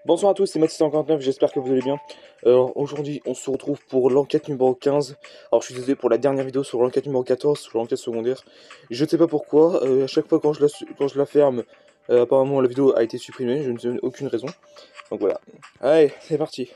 Bonsoir à tous, c'est Mathis159, j'espère que vous allez bien. Alors aujourd'hui on se retrouve pour l'enquête numéro 15. Alors je suis désolé pour la dernière vidéo sur l'enquête numéro 14, sur l'enquête secondaire. Je ne sais pas pourquoi, à chaque fois quand je la ferme, apparemment la vidéo a été supprimée, je ne sais aucune raison. Donc voilà. Allez, c'est parti.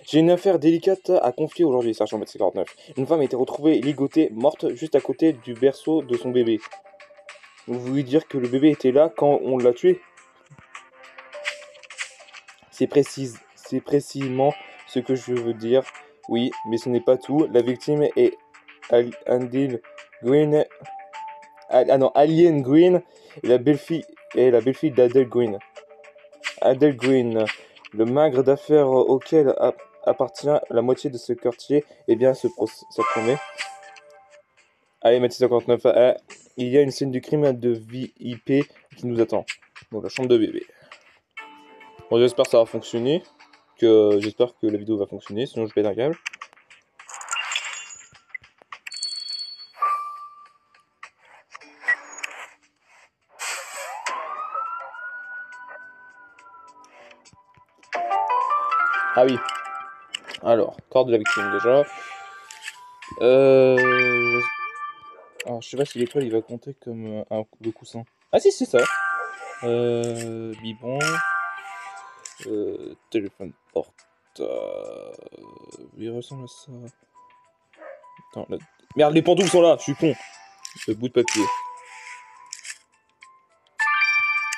J'ai une affaire délicate à confier aujourd'hui, sergent Mathis49. Une femme a été retrouvée ligotée, morte, juste à côté du berceau de son bébé. Vous voulez dire que le bébé était là quand on l'a tué? C'est précisément ce que je veux dire. Oui, mais ce n'est pas tout. La victime est Andil Green. Ah non, Alien Green et la belle-fille d'Adele Green. Adele Green, le magre d'affaires auquel appartient la moitié de ce quartier, eh bien, ça promet. Allez, Mathis 59, il y a une scène du crime de VIP qui nous attend. Donc, la chambre de bébé. Bon, j'espère que ça va fonctionner. J'espère que la vidéo va fonctionner, sinon je pète un câble. Ah oui. Alors, corps de la victime déjà. Alors, je sais pas si l'étoile il va compter comme le coussin. Ah si, c'est ça. Biberon. Téléphone porte. Il ressemble à ça. Attends, là... Merde, les pantoufles sont là, je suis con. Le bout de papier.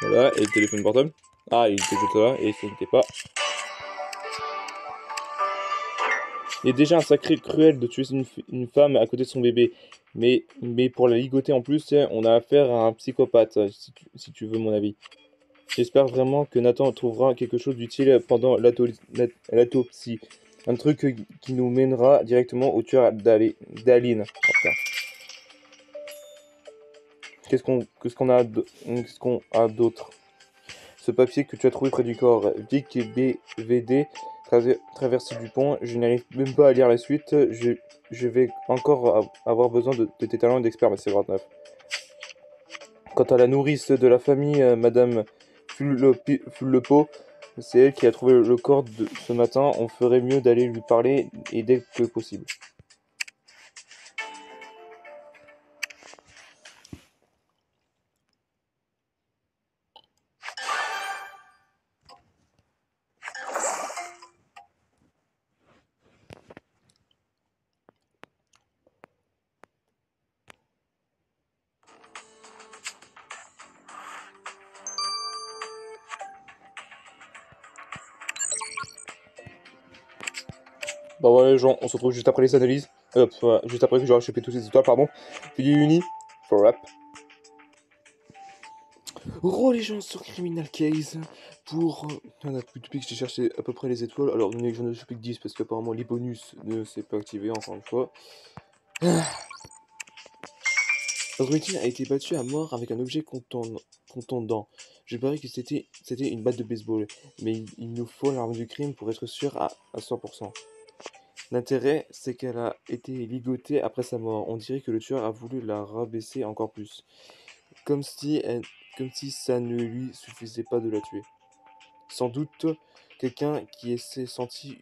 Voilà, et le téléphone portable. Ah, il était juste là, et ça n'était pas. Il est déjà un sacré cruel de tuer une femme à côté de son bébé. Mais pour la ligoter en plus, on a affaire à un psychopathe, si tu veux mon avis. J'espère vraiment que Nathan trouvera quelque chose d'utile pendant l'autopsie. Un truc qui nous mènera directement au tueur d'Aline. Enfin, qu'est-ce qu'on a d'autre? Ce papier que tu as trouvé près du corps. Vic et BVD, traversée du pont. Je n'arrive même pas à lire la suite. Je vais encore avoir besoin de tes talents d'expert, mais c'est 29. Quant à la nourrice de la famille, Madame Fullepo, c'est elle qui a trouvé le corps de ce matin. On ferait mieux d'aller lui parler et dès que possible. Bon voilà les gens, on se retrouve juste après les analyses. Juste après que j'aurai chopé toutes ces étoiles, pardon. Puis uni, for rap. Les gens sur Criminal Case pour... Il y en a plus depuis que j'ai cherché à peu près les étoiles. Alors j'en ai chopé que 10 parce qu'apparemment les bonus ne s'est pas activé encore une fois. Notre routine a été battue à mort avec un objet contondant. Je parie que c'était une batte de baseball, mais il nous faut l'arme du crime pour être sûr à 100%. L'intérêt, c'est qu'elle a été ligotée après sa mort. On dirait que le tueur a voulu la rabaisser encore plus. Comme si ça ne lui suffisait pas de la tuer. Sans doute quelqu'un qui s'est senti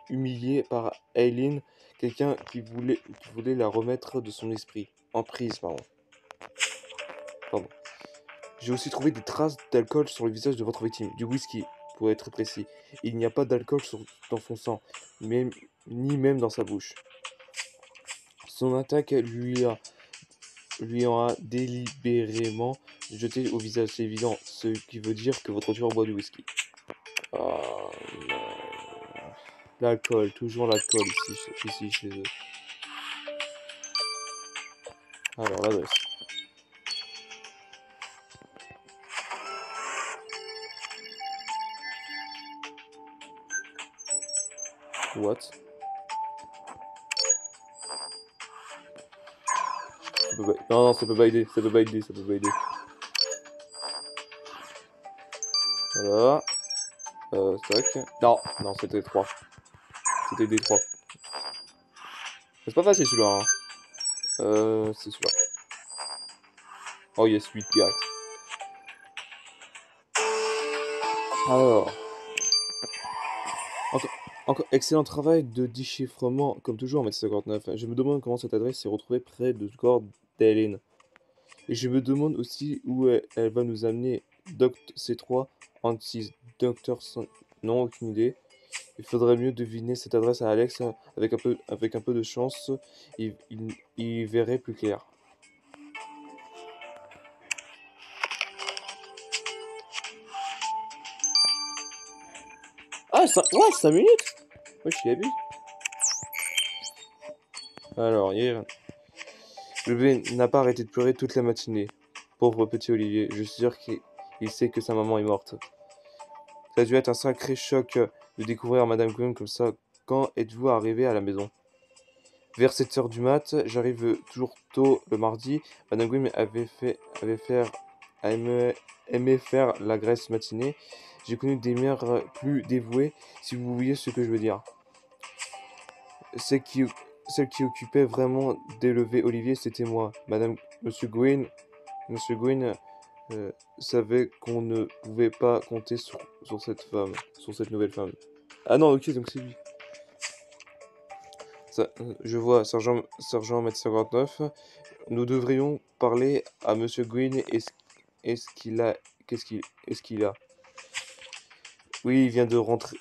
humilié par Aileen, quelqu'un qui voulait la remettre de son esprit. En prise, pardon. J'ai aussi trouvé des traces d'alcool sur le visage de votre victime, du whisky, pour être précis. Il n'y a pas d'alcool dans son sang, ni même dans sa bouche. Son attaque lui en a délibérément jeté au visage, c'est évident, ce qui veut dire que votre tueur boit du whisky. Oh, non. L'alcool, toujours l'alcool ici chez eux. Alors, l'adresse. What? Non, ça peut pas aider, ça peut pas aider. Voilà. Tac. Non, c'était 3. C'était des 3. C'est pas facile celui-là. Hein. C'est celui-là. Oh yes, 8 direct. Alors, encore excellent travail de déchiffrement, comme toujours en mètre 59. Je me demande comment cette adresse s'est retrouvée près de corps d'Hélène. Et je me demande aussi où elle va nous amener. Doct C3, Antis, Docteur sans... Non, aucune idée. Il faudrait mieux deviner cette adresse à Alex. Avec un peu de chance, il verrait plus clair. Ah, ouais, 5 minutes. Ouais, je suis abusé. Alors, hier, le bébé n'a pas arrêté de pleurer toute la matinée. Pauvre petit Olivier, je suis sûr qu'il sait que sa maman est morte. Ça a dû être un sacré choc de découvrir Madame Grimm comme ça. Quand êtes-vous arrivé à la maison? Vers 7 heures du mat, j'arrive toujours tôt le mardi. Madame Grimm aimait faire la graisse matinée. J'ai connu des mères plus dévouées, si vous voyez ce que je veux dire. Celle qui, celle qui occupait vraiment d'élever Olivier, c'était moi. Monsieur Gwyn savait qu'on ne pouvait pas compter sur cette femme, sur cette nouvelle femme. Ah non, ok, donc c'est lui. Je vois, Sergent Mètre 59. Nous devrions parler à Monsieur Green. Est-ce qu'il a. Est-ce qu'il a. Oui, il vient de rentrer.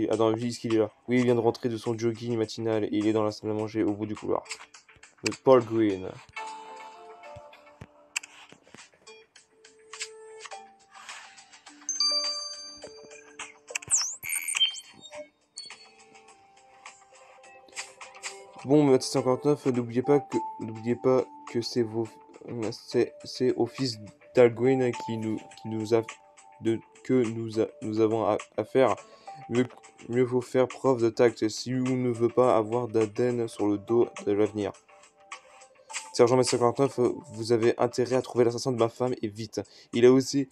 Ah non, oui, est-ce qu'il est là? Oui, il vient de rentrer de son jogging matinal et il est dans la salle à manger au bout du couloir. Paul Green. Bon, Mètre 59, n'oubliez pas que c'est au fils d'Al Green qui nous a nous avons affaire. Mieux, mieux vaut faire preuve de tact si on ne veut pas avoir d'Aden sur le dos de l'avenir. Sergent Mètre 59, vous avez intérêt à trouver l'assassin de ma femme et vite. Il a aussi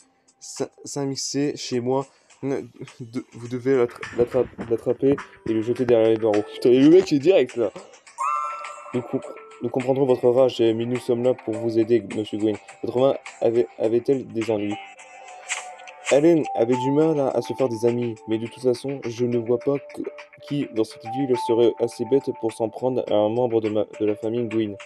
s'immiscé chez moi. Vous devez l'attraper et le jeter derrière les barreaux. Putain, le mec est direct là. Nous, nous comprendrons votre rage, mais nous sommes là pour vous aider, Monsieur Gwyn. Votre main avait-elle des ennuis? Hélène avait du mal à se faire des amis, mais de toute façon, je ne vois pas qui dans cette ville serait assez bête pour s'en prendre à un membre de la famille Gwyn.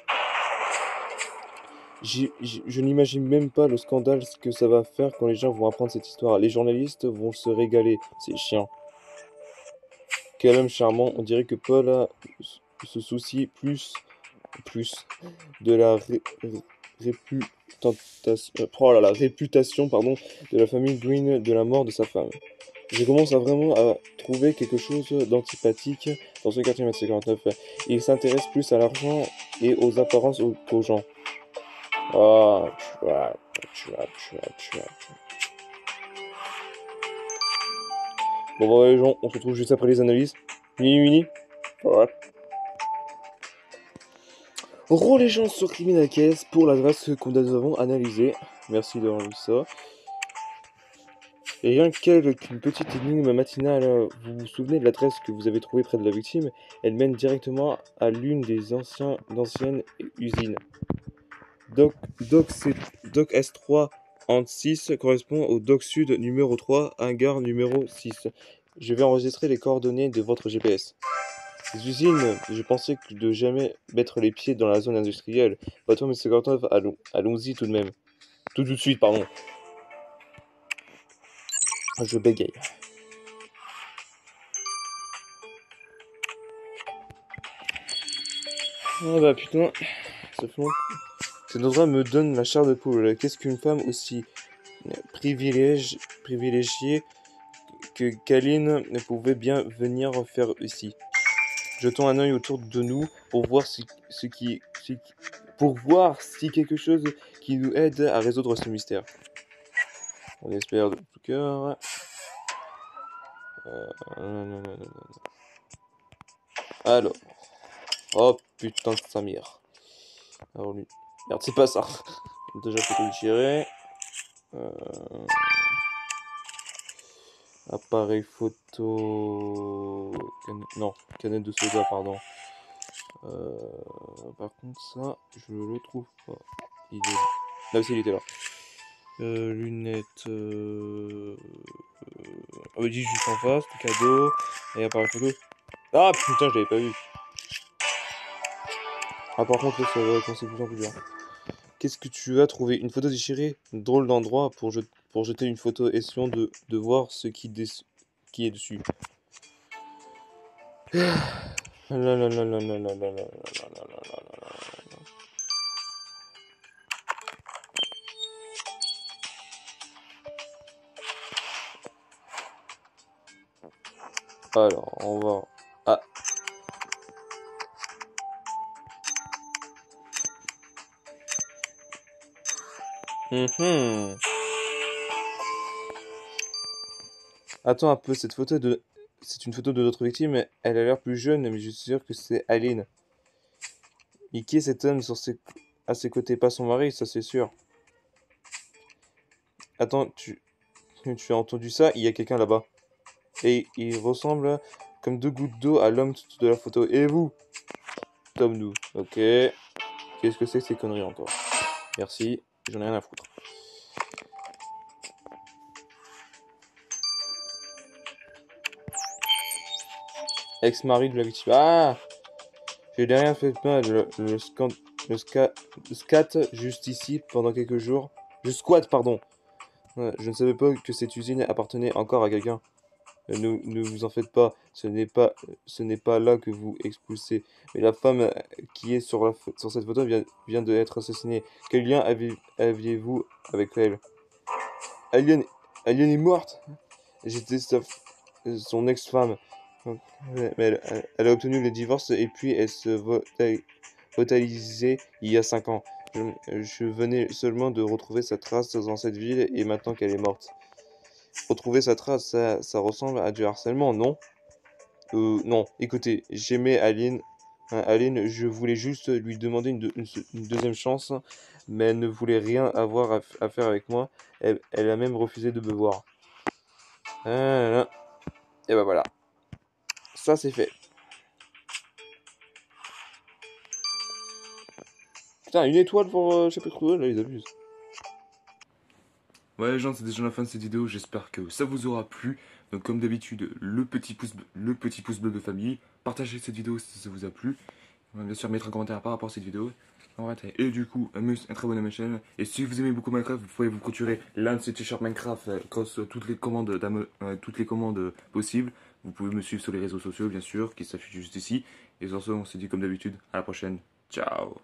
Je n'imagine même pas le scandale que ça va faire quand les gens vont apprendre cette histoire. Les journalistes vont se régaler, c'est chiant. Quel homme charmant, on dirait que se soucie plus de la réputation de la famille Green de la mort de sa femme. Je commence à vraiment à trouver quelque chose d'antipathique dans ce quartier mètre 59. Il s'intéresse plus à l'argent et aux apparences qu'aux gens. Ah, tu vois. Bon, bah, les gens, on se retrouve juste après les analyses. Mini. Ouais. Relégeance sur Criminal Case pour l'adresse que nous avons analysée. Merci d'avoir vu ça. Et rien qu'une petite énigme matinale, vous vous souvenez de l'adresse que vous avez trouvée près de la victime? Elle mène directement à l'une des anciennes usines. Doc S3 6 correspond au Doc Sud numéro 3, hangar numéro 6. Je vais enregistrer les coordonnées de votre GPS. Ces usines, je pensais de jamais mettre les pieds dans la zone industrielle. Pas toi, mais c'est grave, allons-y tout de même. Tout de suite, pardon. Je bégaye. Ah bah putain, ça fait longtemps. Cet endroit me donne la chair de poule. Qu'est-ce qu'une femme aussi privilégiée que Kaline pouvait bien venir faire ici? Jetons un œil autour de nous pour voir pour voir si quelque chose qui nous aide à résoudre ce mystère. On espère de tout cœur. Alors. Oh putain de Samir. Alors lui. Merde, c'est pas ça. Déjà faut déchirer. Appareil photo. Non, canette de soda, pardon. Par contre, ça, je le trouve pas. Il est. Là aussi, il était là. Lunettes. On me dit juste en face, le cadeau, et appareil photo. Ah putain, je l'avais pas vu. Ah par contre, là, ça va commencer de plus en plus dur. Qu'est-ce que tu as trouvé? Une photo déchirée? Drôle d'endroit pour jeter une photo, essayons de voir ce qui est dessus. La la la la la la la la la la la la. Alors, on va... Ah. Attends un peu, cette photo de... C'est une photo de notre victime, elle a l'air plus jeune, mais je suis sûr que c'est Aline. Et qui est cet homme à ses côtés? Pas son mari, ça c'est sûr. Attends, tu as entendu ça? Il y a quelqu'un là-bas. Et il ressemble comme deux gouttes d'eau à l'homme de la photo. Et vous? Sommes-nous? Ok. Qu'est-ce que c'est que ces conneries encore? Merci, j'en ai rien à foutre. Ex-mari de la victime. Ah! Je n'ai rien fait de mal. Le scat juste ici pendant quelques jours. Je squatte, pardon. Je ne savais pas que cette usine appartenait encore à quelqu'un. Ne vous en faites pas. Ce n'est pas là que vous expulsez. Mais la femme qui est sur cette photo vient d'être assassinée. Quel lien aviez-vous avec elle? Alien, Alien est morte. J'étais son ex-femme. Mais elle a obtenu le divorce et puis elle se totalisée il y a 5 ans. Je venais seulement de retrouver sa trace dans cette ville et maintenant qu'elle est morte. Retrouver sa trace, ça ressemble à du harcèlement, non? Non, écoutez, j'aimais Aline. Aline, je voulais juste lui demander une deuxième chance, mais elle ne voulait rien avoir à faire avec moi. Elle a même refusé de me voir. Et ben voilà, ça c'est fait. Putain, une étoile pour chapitre 2, là ils abusent. Ouais les gens, c'est déjà la fin de cette vidéo, j'espère que ça vous aura plu. Donc comme d'habitude, le petit pouce bleu de famille. Partagez cette vidéo si ça vous a plu. Bien sûr, mettre un commentaire par rapport à cette vidéo. Et du coup, un très bon à ma chaîne. Et si vous aimez beaucoup Minecraft, vous pouvez vous procurer l'un de ces t-shirts Minecraft grâce à toutes les commandes possibles. Vous pouvez me suivre sur les réseaux sociaux, bien sûr, qui s'affichent juste ici. Et sur ce, on se dit comme d'habitude, à la prochaine. Ciao.